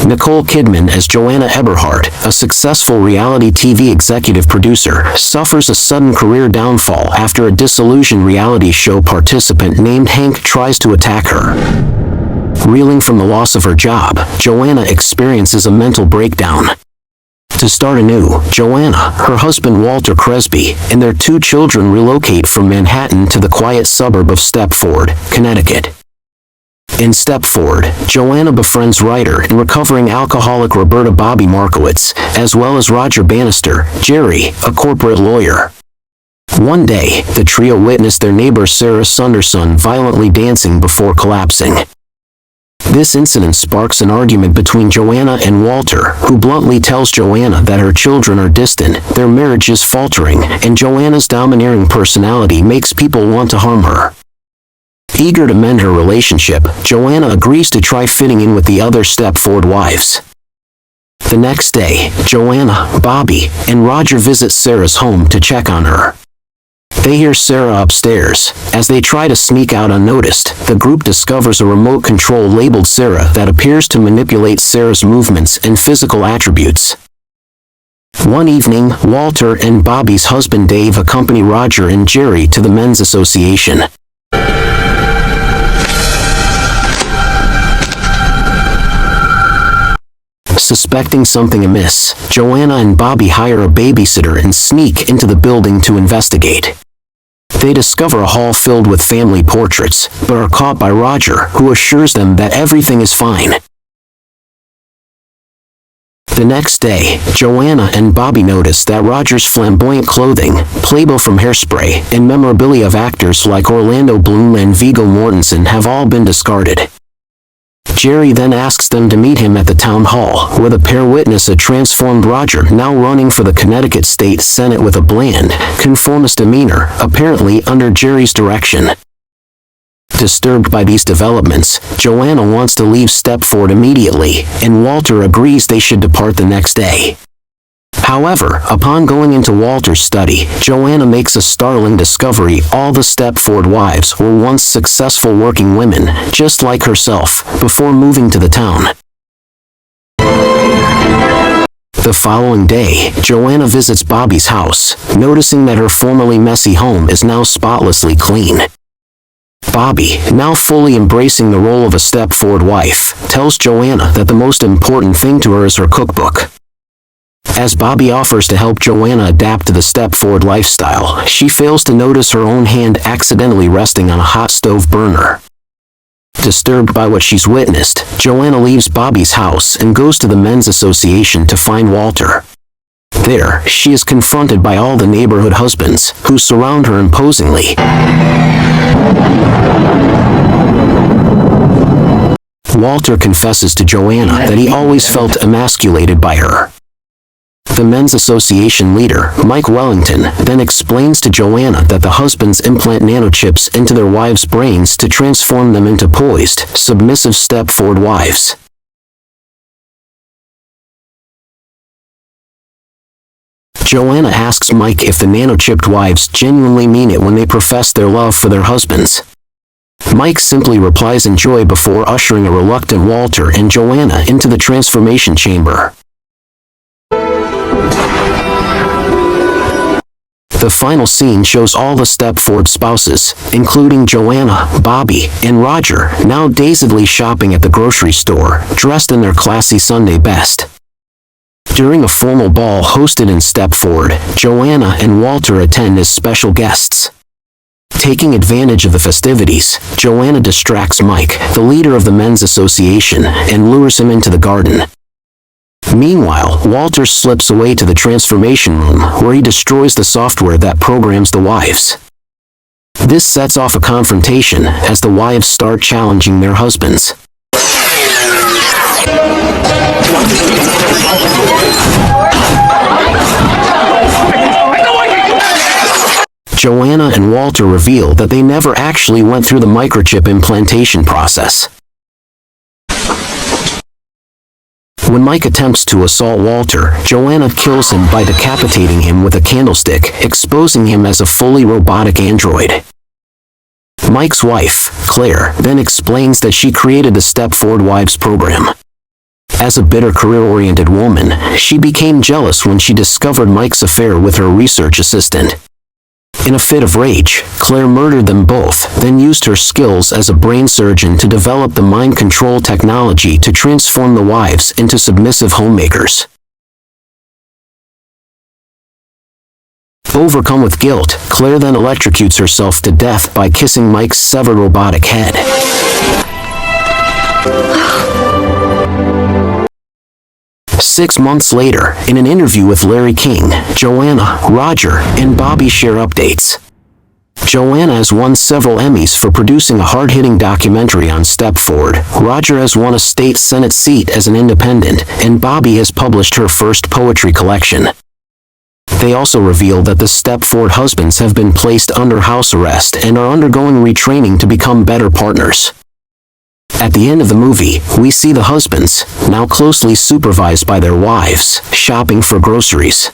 Nicole Kidman as Joanna Eberhardt, a successful reality TV executive producer, suffers a sudden career downfall after a disillusioned reality show participant named Hank tries to attack her. Reeling from the loss of her job, Joanna experiences a mental breakdown. To start anew, Joanna, her husband Walter Cresby, and their 2 children relocate from Manhattan to the quiet suburb of Stepford, Connecticut. In Stepford, Joanna befriends writer and recovering alcoholic Roberta Bobby Markowitz, as well as Roger Bannister, Jerry, a corporate lawyer. One day, the trio witnessed their neighbor Sarah Sunderson violently dancing before collapsing. This incident sparks an argument between Joanna and Walter, who bluntly tells Joanna that her children are distant, their marriage is faltering, and Joanna's domineering personality makes people want to harm her. Eager to mend her relationship, Joanna agrees to try fitting in with the other Stepford wives. The next day, Joanna, Bobby, and Roger visit Sarah's home to check on her. They hear Sarah upstairs. As they try to sneak out unnoticed, the group discovers a remote control labeled Sarah that appears to manipulate Sarah's movements and physical attributes. One evening, Walter and Bobby's husband Dave accompany Roger and Jerry to the men's association. Suspecting something amiss, Joanna and Bobby hire a babysitter and sneak into the building to investigate. They discover a hall filled with family portraits, but are caught by Roger, who assures them that everything is fine. The next day, Joanna and Bobby notice that Roger's flamboyant clothing, Playboy from Hairspray, and memorabilia of actors like Orlando Bloom and Viggo Mortensen have all been discarded. Jerry then asks them to meet him at the town hall, where the pair witness a transformed Roger now running for the Connecticut State Senate with a bland, conformist demeanor, apparently under Jerry's direction. Disturbed by these developments, Joanna wants to leave Stepford immediately, and Walter agrees they should depart the next day. However, upon going into Walter's study, Joanna makes a startling discovery: all the Stepford wives were once successful working women, just like herself, before moving to the town. The following day, Joanna visits Bobby's house, noticing that her formerly messy home is now spotlessly clean. Bobby, now fully embracing the role of a Stepford wife, tells Joanna that the most important thing to her is her cookbook. As Bobby offers to help Joanna adapt to the Stepford lifestyle, she fails to notice her own hand accidentally resting on a hot stove burner. Disturbed by what she's witnessed, Joanna leaves Bobby's house and goes to the men's association to find Walter. There, she is confronted by all the neighborhood husbands, who surround her imposingly. Walter confesses to Joanna that he always felt emasculated by her. The men's association leader, Mike Wellington, then explains to Joanna that the husbands implant nanochips into their wives' brains to transform them into poised, submissive Stepford wives. Joanna asks Mike if the nanochipped wives genuinely mean it when they profess their love for their husbands. Mike simply replies in joy before ushering a reluctant Walter and Joanna into the transformation chamber. The final scene shows all the Stepford spouses, including Joanna, Bobby, and Roger, now dazedly shopping at the grocery store, dressed in their classy Sunday best. During a formal ball hosted in Stepford, Joanna and Walter attend as special guests. Taking advantage of the festivities, Joanna distracts Mike, the leader of the men's association, and lures him into the garden. Meanwhile, Walter slips away to the transformation room, where he destroys the software that programs the wives. This sets off a confrontation, as the wives start challenging their husbands. Joanna and Walter reveal that they never actually went through the microchip implantation process. When Mike attempts to assault Walter, Joanna kills him by decapitating him with a candlestick, exposing him as a fully robotic android. Mike's wife, Claire, then explains that she created the Stepford Wives program. As a bitter career-oriented woman, she became jealous when she discovered Mike's affair with her research assistant. In a fit of rage, Claire murdered them both, then used her skills as a brain surgeon to develop the mind control technology to transform the wives into submissive homemakers. Overcome with guilt, Claire then electrocutes herself to death by kissing Mike's severed robotic head. 6 months later, in an interview with Larry King, Joanna, Roger, and Bobby share updates. Joanna has won several Emmys for producing a hard-hitting documentary on Stepford, Roger has won a state Senate seat as an independent, and Bobby has published her first poetry collection. They also reveal that the Stepford husbands have been placed under house arrest and are undergoing retraining to become better partners. At the end of the movie, we see the husbands, now closely supervised by their wives, shopping for groceries.